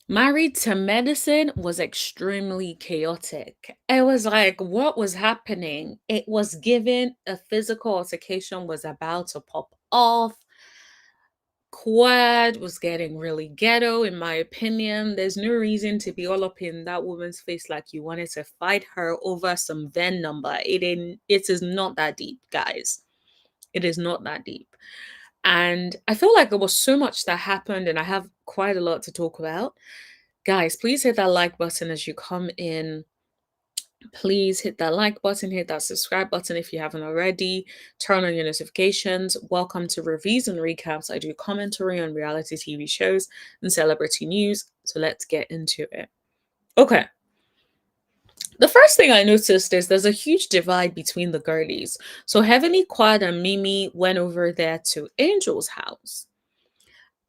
Married to Medicine was extremely chaotic. It was like, what was happening? It was given a physical altercation was about to pop off. Quad was getting really ghetto, in my opinion. There's no reason to be all up in that woman's face like you wanted to fight her over some VIN number. It is not that deep, guys. It is not that deep. And I feel like there was so much that happened, and I have quite a lot to talk about. Guys, please hit that like button as you come in. Please hit that like button, hit that subscribe button if you haven't already. Turn on your notifications. Welcome to Reviews and Recaps. I do commentary on reality TV shows and celebrity news. So let's get into it. Okay. The first thing I noticed is there's a huge divide between the girlies. So Heavenly, Quad, and Mimi went over there to Angel's house.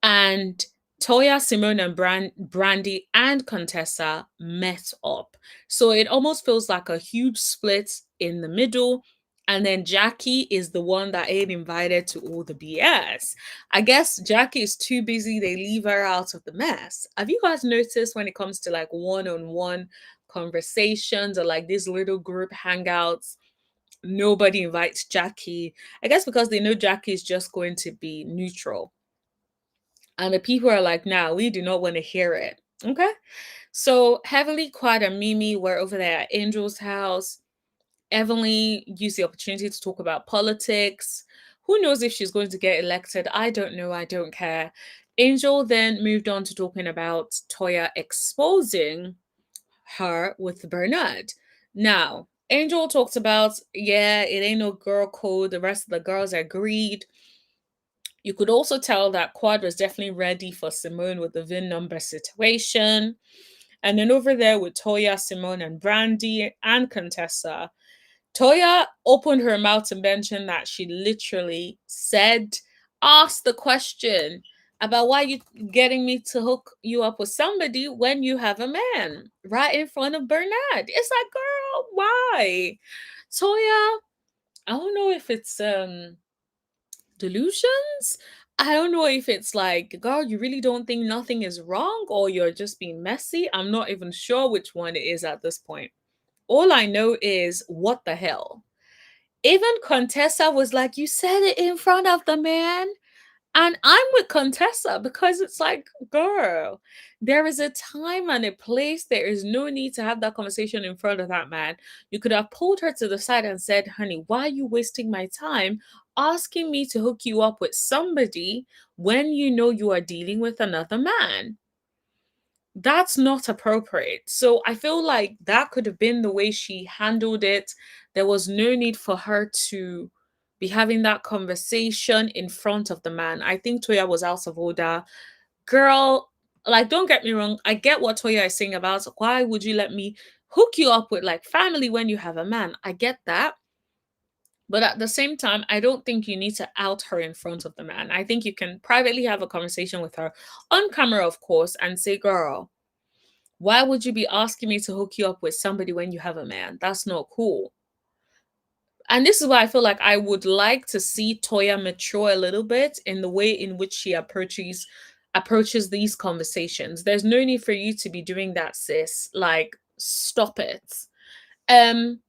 And Toya, Simone, and Brandy and Contessa met up. So it almost feels like a huge split in the middle. And then Jackie is the one that ain't invited to all the BS. I guess Jackie is too busy. They leave her out of the mess. Have you guys noticed when it comes to like one on one conversations or like these little group hangouts? Nobody invites Jackie. I guess because they know Jackie is just going to be neutral, and the people are like, nah, we do not want to hear it. Okay. So Heavenly, Quad, and Mimi were over there at Angel's house. Heavenly used the opportunity to talk about politics. Who knows if she's going to get elected? I don't know. I don't care. Angel then moved on to talking about Toya exposing her with Bernard. Now, Angel talked about, yeah, it ain't no girl code. The rest of the girls agreed. You could also tell that Quad was definitely ready for Simone with the VIN number situation. And then over there with Toya, Simone, and Brandy and Contessa, Toya opened her mouth to mention that she literally said, asked the question about why you getting me to hook you up with somebody when you have a man right in front of Bernard. It's like, girl, why? Toya, I don't know if it's delusions. I don't know if it's like, girl, you really don't think nothing is wrong or you're just being messy. I'm not even sure which one it is at this point. All I know is, what the hell? Even Contessa was like, you said it in front of the man. And I'm with Contessa because it's like, girl, there is a time and a place. There is no need to have that conversation in front of that man. You could have pulled her to the side and said, honey, why are you wasting my time asking me to hook you up with somebody when you know you are dealing with another man? That's not appropriate. So I feel like that could have been the way she handled it. There was no need for her to be having that conversation in front of the man. I think Toya was out of order. Girl, like, don't get me wrong. I get what Toya is saying about why would you let me hook you up with like family when you have a man? I get that. But at the same time, I don't think you need to out her in front of the man. I think you can privately have a conversation with her on camera, of course, and say, girl, why would you be asking me to hook you up with somebody when you have a man? That's not cool. And this is why I feel like I would like to see Toya mature a little bit in the way in which she approaches these conversations. There's no need for you to be doing that, sis. Like, stop it. Um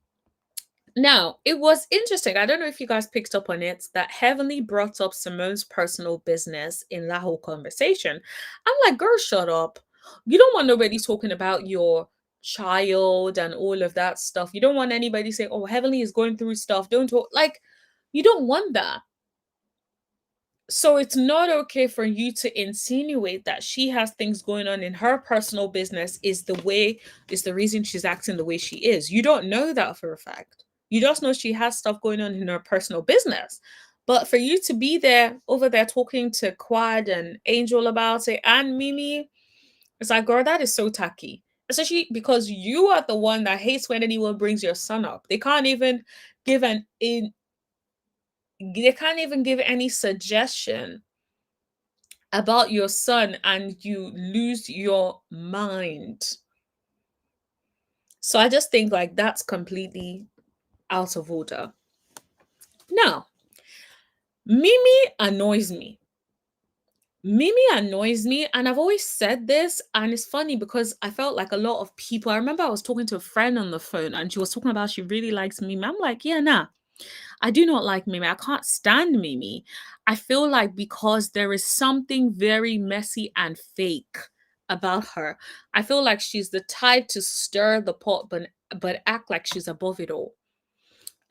Now, it was interesting. I don't know if you guys picked up on it that Heavenly brought up Simone's personal business in that whole conversation. I'm like, girl, shut up. You don't want nobody talking about your child and all of that stuff. You don't want anybody saying, oh, Heavenly is going through stuff. Don't talk. Like, you don't want that. So it's not okay for you to insinuate that she has things going on in her personal business is the reason she's acting the way she is. You don't know that for a fact. You just know she has stuff going on in her personal business. But for you to be there over there talking to Quad and Angel about it and Mimi, it's like, girl, that is so tacky. Especially because you are the one that hates when anyone brings your son up. Give an in they can't even give any suggestion about your son and you lose your mind. So I just think like that's completely out of order. Now, Mimi annoys me. Mimi annoys me, and I've always said this, and it's funny because I felt like a lot of people. I remember I was talking to a friend on the phone, and she was talking about she really likes Mimi. I'm like, yeah, nah, I do not like Mimi. I can't stand Mimi. I feel like because there is something very messy and fake about her. I feel like she's the type to stir the pot, but act like she's above it all.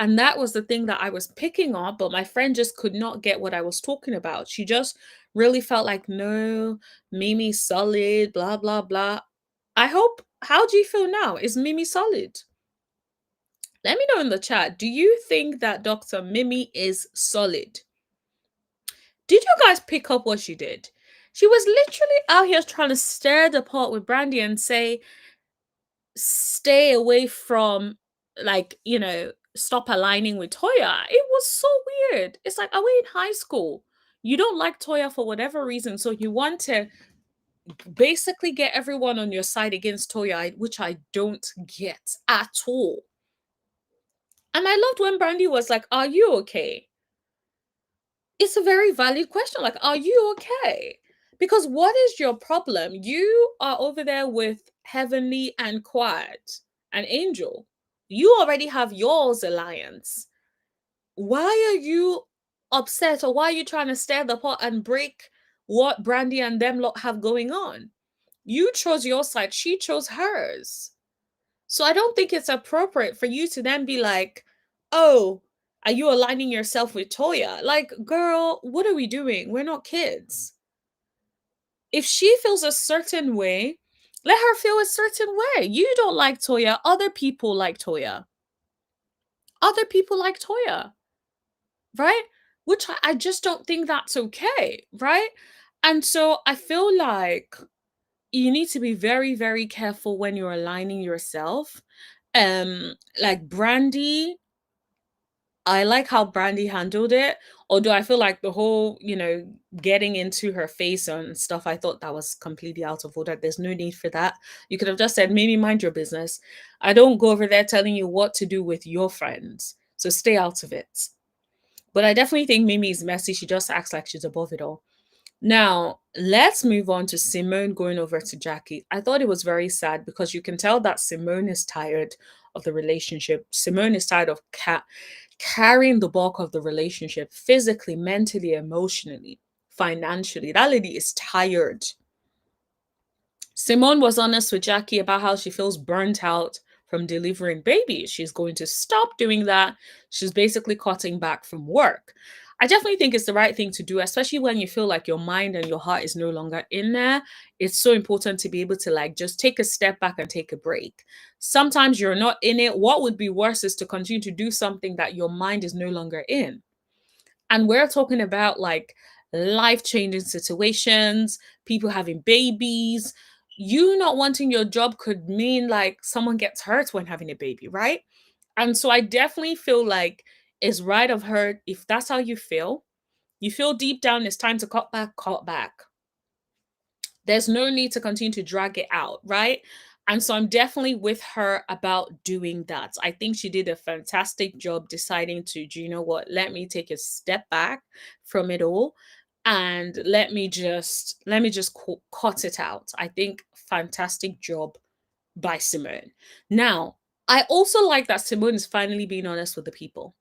And that was the thing that I was picking up, but my friend just could not get what I was talking about. She just really felt like, no, Mimi's solid, blah, blah, blah. How do you feel now? Is Mimi solid? Let me know in the chat. Do you think that Dr. Mimi is solid? Did you guys pick up what she did? She was literally out here trying to stir the pot with Brandy and say, stay away from, like, stop aligning with Toya. It was so weird. It's like, are we in high school? You don't like Toya for whatever reason, so you want to basically get everyone on your side against Toya, which I don't get at all. And I loved when Brandy was like, are you okay? It's a very valid question. Like, are you okay? Because what is your problem? You are over there with Heavenly and Quiet and Angel. You already have yours alliance. Why are you upset, or why are you trying to stir the pot and break what Brandy and them lot have going on? You chose your side, she chose hers. So I don't think it's appropriate for you to then be like, oh, are you aligning yourself with Toya? Like, girl, what are we doing? We're not kids. If she feels a certain way, let her feel a certain way. You don't like Toya. Other people like Toya. Other people like Toya, right? Which I just don't think that's okay, right? And so I feel like you need to be very, very careful when you're aligning yourself. Like Brandy, I like how Brandy handled it. Although I feel like the whole, getting into her face and stuff, I thought that was completely out of order. There's no need for that. You could have just said, maybe mind your business. I don't go over there telling you what to do with your friends. So stay out of it. But I definitely think Mimi is messy. She just acts like she's above it all. Now, let's move on to Simone going over to Jackie. I thought it was very sad because you can tell that Simone is tired of the relationship. Simone is tired of carrying the bulk of the relationship physically, mentally, emotionally, financially. That lady is tired. Simone was honest with Jackie about how she feels burnt out from delivering babies. She's going to stop doing that. She's basically cutting back from work. I definitely think it's the right thing to do, especially when you feel like your mind and your heart is no longer in there. It's so important to be able to like just take a step back and take a break. Sometimes you're not in it. What would be worse is to continue to do something that your mind is no longer in. And we're talking about like life-changing situations, people having babies. You not wanting your job could mean like someone gets hurt when having a baby, right? And so I definitely feel like it's right of her, if that's how you feel deep down it's time to cut back, cut back. There's no need to continue to drag it out, right? And so I'm definitely with her about doing that. I think she did a fantastic job deciding to, do you know what, let me take a step back from it all and let me just cut it out. I think fantastic job by Simone. Now, I also like that Simone is finally being honest with the people.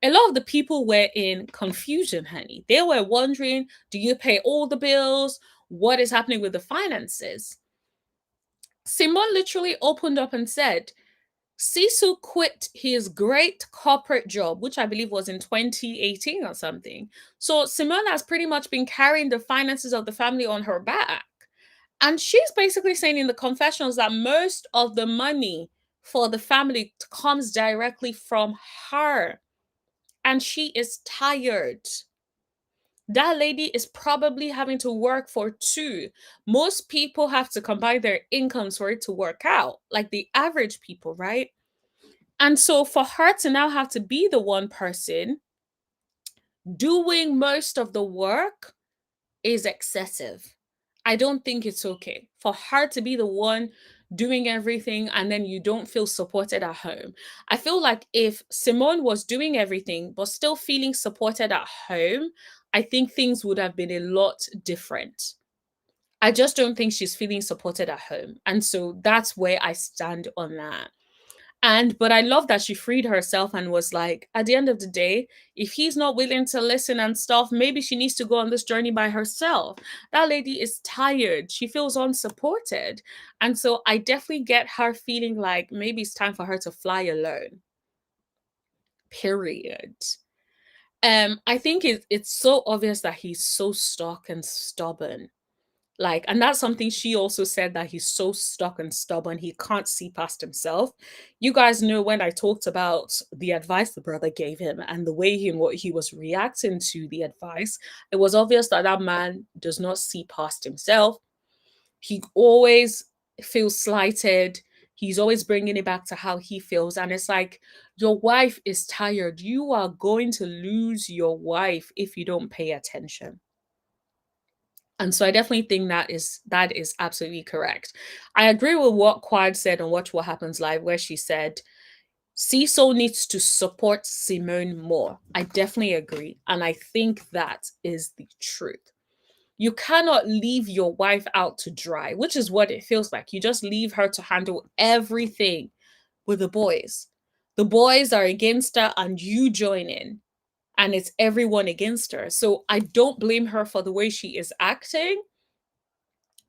A lot of the people were in confusion, honey. They were wondering, do you pay all the bills? What is happening with the finances? Simone literally opened up and said, Sisu quit his great corporate job, which I believe was in 2018 or something. So Simone has pretty much been carrying the finances of the family on her back. And she's basically saying in the confessionals that most of the money for the family comes directly from her. And she is tired. That lady is probably having to work for two. Most people have to combine their incomes for it to work out, like the average people, right? And so for her to now have to be the one person doing most of the work is excessive. I don't think it's okay for her to be the one doing everything and then you don't feel supported at home. I feel like if Simone was doing everything but still feeling supported at home, I think things would have been a lot different. I just don't think she's feeling supported at home. And so that's where I stand on that. But I love that she freed herself and was like, at the end of the day, if he's not willing to listen and stuff, maybe she needs to go on this journey by herself. That lady is tired. She feels unsupported. And so I definitely get her feeling like maybe it's time for her to fly alone. Period. I think it's so obvious that he's so stuck and stubborn. Like, and that's something she also said, that he's so stuck and stubborn, he can't see past himself. You guys know when I talked about the advice the brother gave him and the way what he was reacting to the advice, it was obvious that that man does not see past himself. He always feels slighted. He's always bringing it back to how he feels. And it's like, your wife is tired. You are going to lose your wife if you don't pay attention. And so I definitely think that is absolutely correct. I agree with what Quad said on Watch What Happens Live, where she said Cecil needs to support Simone more. I definitely agree. And I think that is the truth. You cannot leave your wife out to dry, which is what it feels like. You just leave her to handle everything with the boys. The boys are against her and you join in, and it's everyone against her. So I don't blame her for the way she is acting.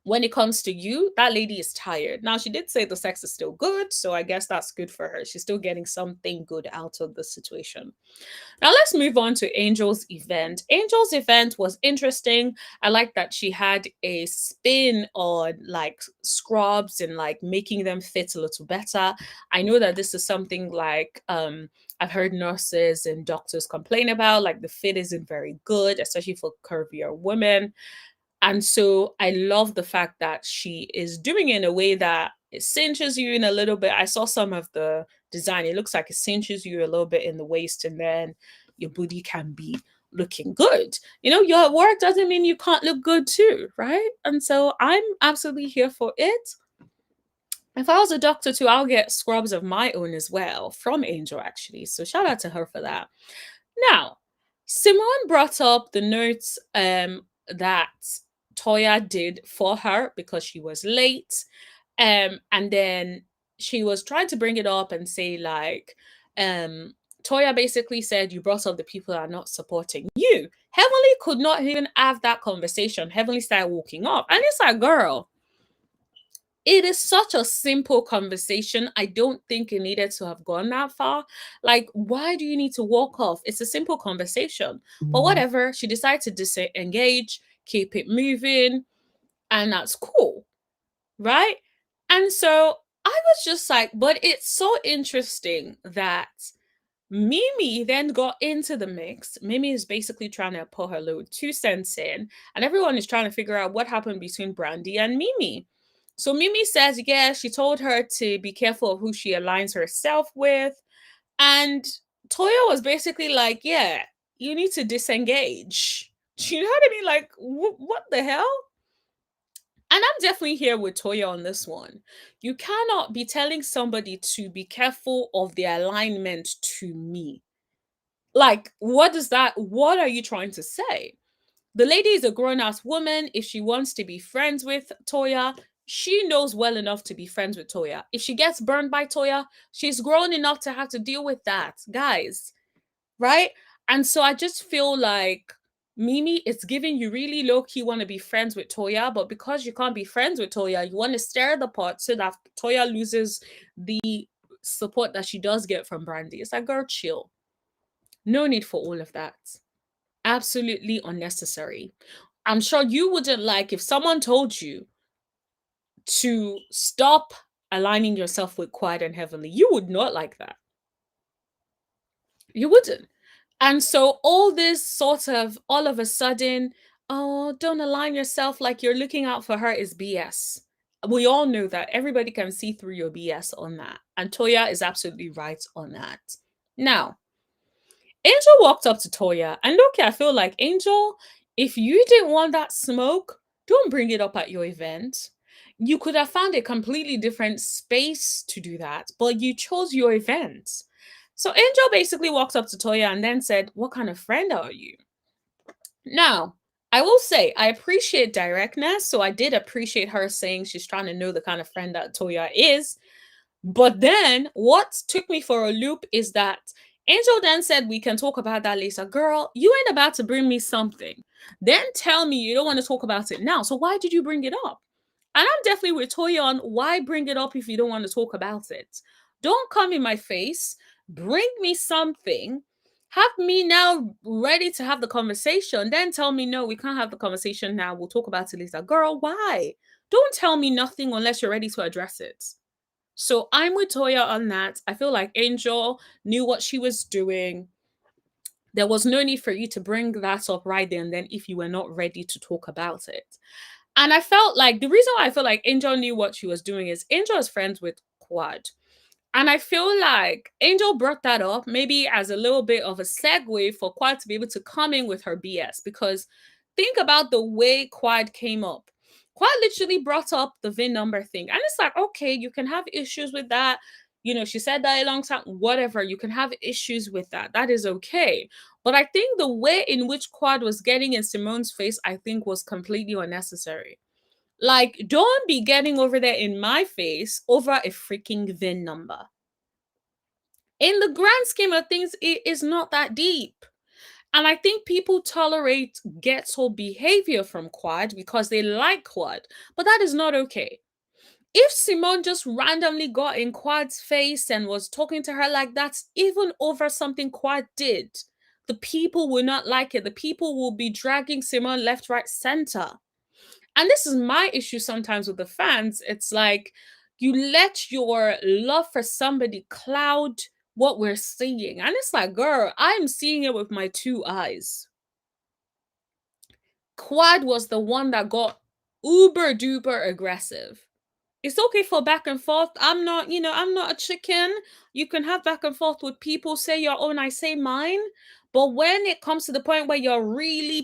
When it comes to you, that lady is tired. Now, she did say the sex is still good, so I guess that's good for her. She's still getting something good out of the situation. Now, let's move on to Angel's event. Angel's event was interesting. I like that she had a spin on like scrubs and like making them fit a little better. I know that this is something like I've heard nurses and doctors complain about, like the fit isn't very good, especially for curvier women. And so I love the fact that she is doing it in a way that it cinches you in a little bit. I saw some of the design. It looks like it cinches you a little bit in the waist, and then your booty can be looking good. You know, your work doesn't mean you can't look good too, right? And so I'm absolutely here for it. If I was a doctor too, I'll get scrubs of my own as well from Angel, actually. So shout out to her for that. Now, Simone brought up the notes that Toya did for her because she was late. And then she was trying to bring it up and say, like, Toya basically said, you brought up the people that are not supporting you. Heavenly could not even have that conversation. Heavenly started walking up. And it's like, girl, it is such a simple conversation. I don't think it needed to have gone that far. Like, why do you need to walk off? It's a simple conversation. But whatever, she decided to disengage, keep it moving, and that's cool, right? And so I was just like, but it's so interesting that Mimi then got into the mix. Mimi is basically trying to put her little 2 cents in, and everyone is trying to figure out what happened between Brandy and Mimi. So Mimi says, yeah, she told her to be careful of who she aligns herself with. And Toya was basically like, yeah, you need to disengage. Do you know what I mean? Like, what the hell? And I'm definitely here with Toya on this one. You cannot be telling somebody to be careful of their alignment to me. Like, what are you trying to say? The lady is a grown ass woman. If she wants to be friends with Toya, she knows well enough to be friends with Toya. If she gets burned by Toya, she's grown enough to have to deal with that, guys. Right? And so I just feel like Mimi, it's giving you really low key want to be friends with Toya, but because you can't be friends with Toya, you want to stir the pot so that Toya loses the support that she does get from Brandy. It's like, girl, chill. No need for all of that. Absolutely unnecessary. I'm sure you wouldn't like if someone told you to stop aligning yourself with Quiet and Heavenly. You would not like that. You wouldn't. And so all this sort of all of a sudden, oh, don't align yourself like you're looking out for her is BS. We all know that. Everybody can see through your BS on that. And Toya is absolutely right on that. Now, Angel walked up to Toya, and look, I feel like Angel, if you didn't want that smoke, don't bring it up at your event. You could have found a completely different space to do that, but you chose your event. So Angel basically walked up to Toya and then said, what kind of friend are you? Now, I will say I appreciate directness, so I did appreciate her saying she's trying to know the kind of friend that Toya is. But then what took me for a loop is that Angel then said we can talk about that later. Girl, you ain't about to bring me something. Then tell me you don't want to talk about it now. So why did you bring it up? And I'm definitely with Toya on why bring it up if you don't want to talk about it. Don't come in my face, bring me something, have me now ready to have the conversation, then tell me no, we can't have the conversation now. We'll talk about it later. Girl, why? Don't tell me nothing unless you're ready to address it. So I'm with Toya on that. I feel like Angel knew what she was doing. There was no need for you to bring that up right then and then if you were not ready to talk about it. And I felt like the reason why I feel like Angel knew what she was doing is Angel is friends with Quad. And I feel like Angel brought that up maybe as a little bit of a segue for Quad to be able to come in with her BS. Because think about the way Quad came up. Quad literally brought up the VIN number thing. And it's like, okay, you can have issues with that. You know, she said that a long time, whatever. You can have issues with that. That is okay. But I think the way in which Quad was getting in Simone's face, I think was completely unnecessary. Like, don't be getting over there in my face over a freaking VIN number. In the grand scheme of things, it is not that deep. And I think people tolerate ghetto behavior from Quad because they like Quad, but that is not okay. If Simone just randomly got in Quad's face and was talking to her like that, even over something Quad did, the people will not like it. The people will be dragging Simone left, right, center. And this is my issue sometimes with the fans. It's like you let your love for somebody cloud what we're seeing. And it's like, girl, I'm seeing it with my two eyes. Quad was the one that got uber duper aggressive. It's okay for back and forth. I'm not, I'm not a chicken. You can have back and forth with people, say your own, I say mine. But when it comes to the point where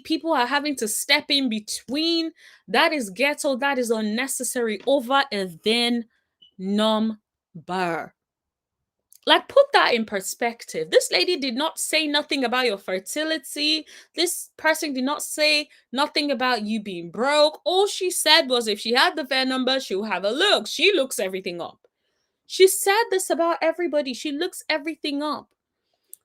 people are having to step in between, that is ghetto, that is unnecessary over a thin number. Like, put that in perspective. This lady did not say nothing about your fertility. This person did not say nothing about you being broke. All she said was if she had the VIN number, she will have a look. She looks everything up. She said this about everybody. She looks everything up.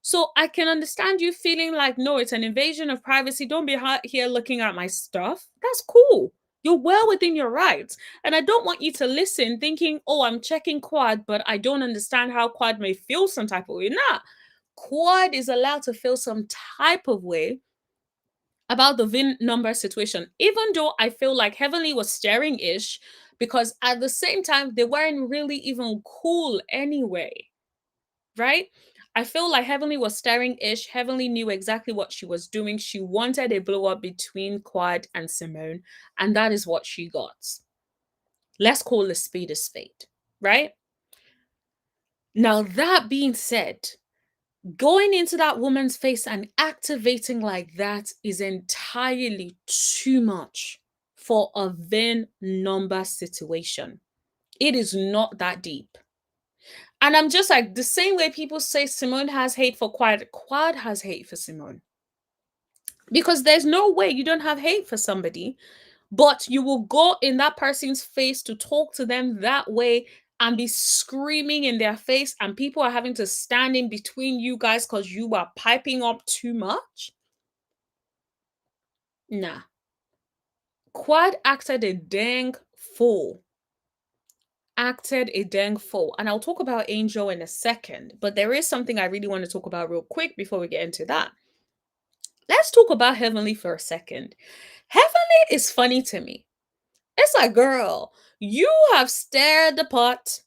So I can understand you feeling like, no, it's an invasion of privacy. Don't be here looking at my stuff. That's cool. You're well within your rights. And I don't want you to listen thinking, oh, I'm checking Quad, but I don't understand how Quad may feel some type of way. Nah, Quad is allowed to feel some type of way about the VIN number situation, even though I feel like Heavenly was staring ish because at the same time, they weren't really even cool anyway, right? I feel like Heavenly was staring ish. Heavenly knew exactly what she was doing. She wanted a blow up between Quad and Simone, and that is what she got. Let's call a spade, right? Now, that being said, going into that woman's face and activating like that is entirely too much for a VIN number situation. It is not that deep. And I'm just like, the same way people say Simone has hate for Quad, Quad has hate for Simone. Because there's no way you don't have hate for somebody, but you will go in that person's face to talk to them that way and be screaming in their face, and people are having to stand in between you guys because you are piping up too much. Nah. Quad acted a dang fool. Acted a dang fool. And I'll talk about Angel in a second, but there is something I really want to talk about real quick before we get into that. Let's talk about Heavenly for a second. Heavenly is funny to me. It's like, girl, you have stirred the pot.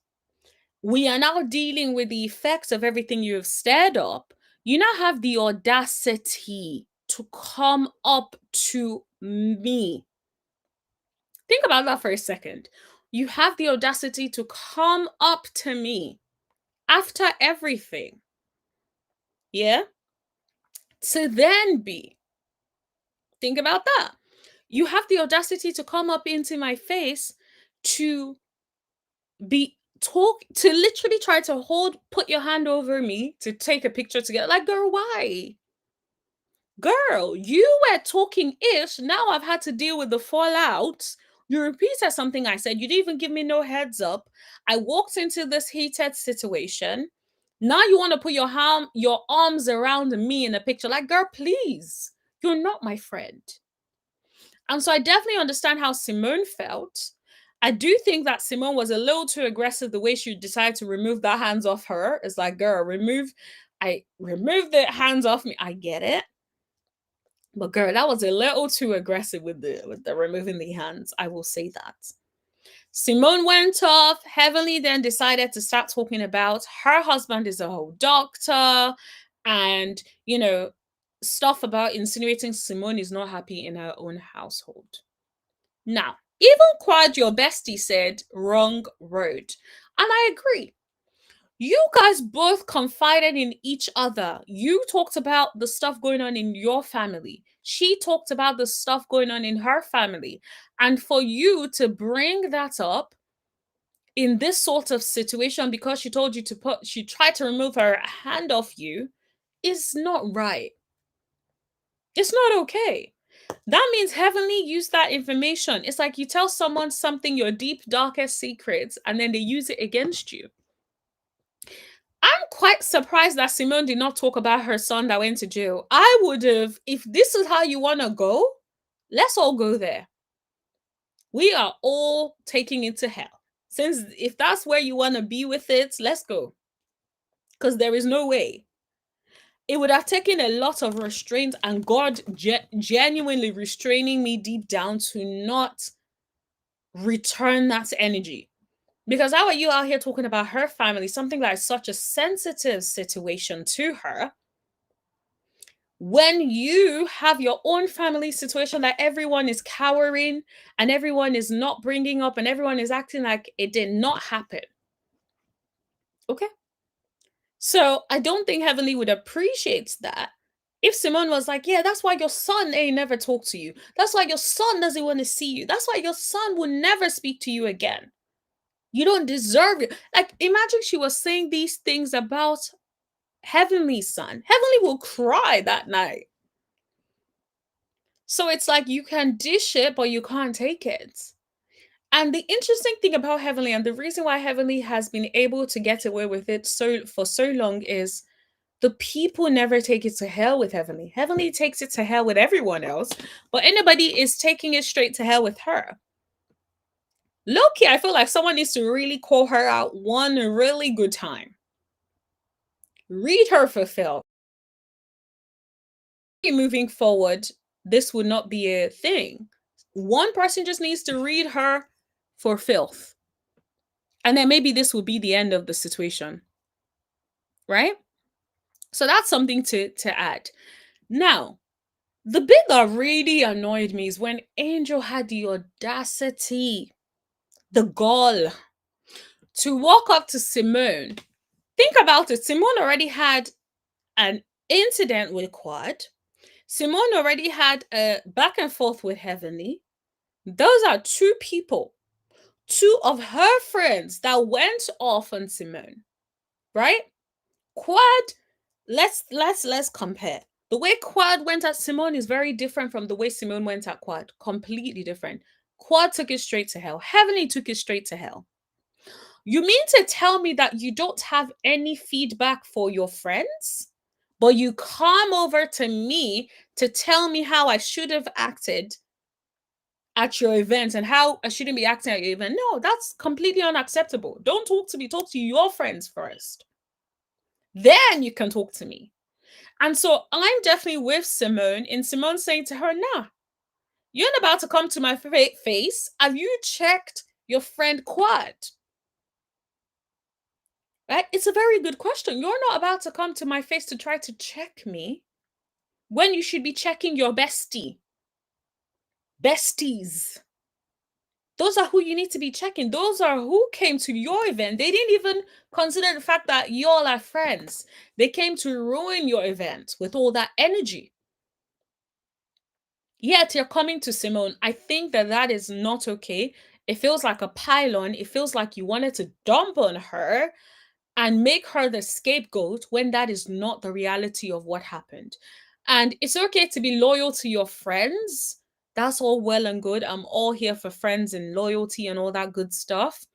We are now dealing with the effects of everything you have stirred up. You now have the audacity to come up to me. Think about that for a second. You have the audacity to come up to me after everything. Yeah? To then be. Think about that. You have the audacity to come up into my face to be to literally try to put your hand over me to take a picture together. Like, girl, why? Girl, you were talking ish. Now I've had to deal with the fallout. You repeated something I said. You didn't even give me no heads up. I walked into this heated situation. Now you want to put your arms around me in a picture. Like, girl, please. You're not my friend. And so I definitely understand how Simone felt. I do think that Simone was a little too aggressive the way she decided to remove that hands off her. It's like, girl, remove the hands off me. I get it. But girl, that was a little too aggressive with the removing the hands. I will say that. Simone went off. Heavenly then decided to start talking about her husband is a whole doctor and, stuff about insinuating Simone is not happy in her own household. Now, even Quad, your bestie, said wrong road. And I agree. You guys both confided in each other. You talked about the stuff going on in your family. She talked about the stuff going on in her family. And for you to bring that up in this sort of situation because she told you she tried to remove her hand off you is not right. It's not okay. That means Heavenly used that information. It's like you tell someone something, your deep, darkest secrets, and then they use it against you. I'm quite surprised that Simone did not talk about her son that went to jail. I would have, if this is how you want to go, let's all go there. We are all taking it to hell. Since if that's where you want to be with it, let's go. Because there is no way. It would have taken a lot of restraint and God genuinely restraining me deep down to not return that energy. Because how are you out here talking about her family, something like such a sensitive situation to her, when you have your own family situation that everyone is cowering and everyone is not bringing up and everyone is acting like it did not happen? Okay. So I don't think Heavenly would appreciate that if Simone was like, yeah, that's why your son ain't never talk to you. That's why your son doesn't want to see you. That's why your son will never speak to you again. You don't deserve it. Like, imagine she was saying these things about Heavenly's son. Heavenly will cry that night. So it's like you can dish it, but you can't take it. And the interesting thing about Heavenly, and the reason why Heavenly has been able to get away with it for so long, is the people never take it to hell with Heavenly. Heavenly takes it to hell with everyone else, but anybody is taking it straight to hell with her. Low-key, I feel like someone needs to really call her out one really good time. Read her for Phil. Moving forward, this would not be a thing. One person just needs to read her for filth. And then maybe this will be the end of the situation. Right? So that's something to add. Now, the bit that really annoyed me is when Angel had the audacity, the gall, to walk up to Simone. Think about it. Simone already had an incident with Quad. Simone already had a back and forth with Heavenly. Those are two people, two of her friends that went off on Simone, right? Quad, let's compare. The way Quad went at Simone is very different from the way Simone went at Quad. Completely different. Quad took it straight to hell. Heavenly took it straight to hell. You mean to tell me that you don't have any feedback for your friends, but you come over to me to tell me how I should have acted at your event and how I shouldn't be acting at your event? No, that's completely unacceptable. Don't talk to me. Talk to your friends first. Then you can talk to me. And so I'm definitely with Simone in Simone saying to her, nah, you're not about to come to my face. Have you checked your friend Quad? Right? It's a very good question. You're not about to come to my face to try to check me when you should be checking your bestie. Besties. Those are who you need to be checking. Those are who came to your event. They didn't even consider the fact that you all are friends. They came to ruin your event with all that energy. Yet you're coming to Simone. I think that is not okay. It feels like a pylon. It feels like you wanted to dump on her and make her the scapegoat when that is not the reality of what happened. And it's okay to be loyal to your friends. That's all well and good. I'm all here for friends and loyalty and all that good stuff.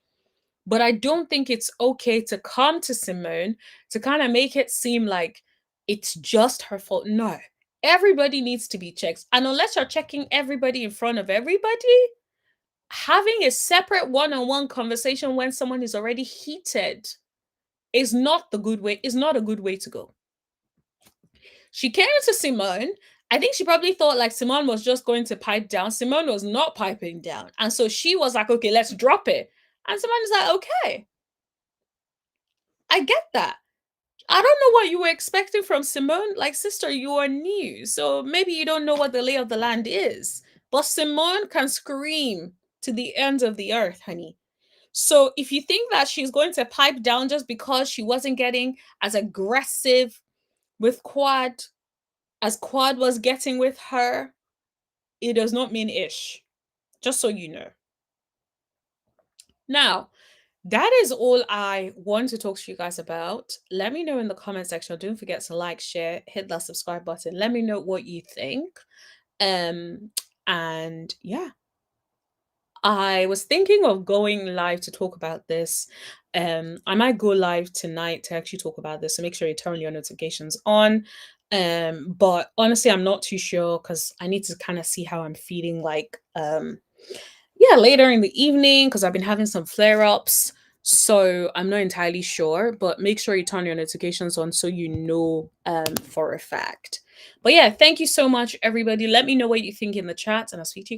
But I don't think it's okay to come to Simone to kind of make it seem like it's just her fault. No, everybody needs to be checked. And unless you're checking everybody in front of everybody, having a separate one-on-one conversation when someone is already heated is not the good way, is not a good way to go. She came to Simone. I think she probably thought like Simone was just going to pipe down. Simone was not piping down. And so she was like, okay, let's drop it. And Simone is like, okay, I get that. I don't know what you were expecting from Simone. Like, sister, you are new. So maybe you don't know what the lay of the land is. But Simone can scream to the ends of the earth, honey. So if you think that she's going to pipe down just because she wasn't getting as aggressive with Quad as Quad was getting with her, it does not mean ish. Just so you know. Now, that is all I want to talk to you guys about. Let me know in the comment section. Don't forget to like, share, hit that subscribe button. Let me know what you think. And yeah, I was thinking of going live to talk about this. I might go live tonight to actually talk about this. So make sure you turn your notifications on. But honestly, I'm not too sure because I need to kind of see how I'm feeling like yeah, later in the evening because I've been having some flare-ups. So I'm not entirely sure, but make sure you turn your notifications on so you know for a fact. But yeah, thank you so much, everybody. Let me know what you think in the chat, and I'll speak to you.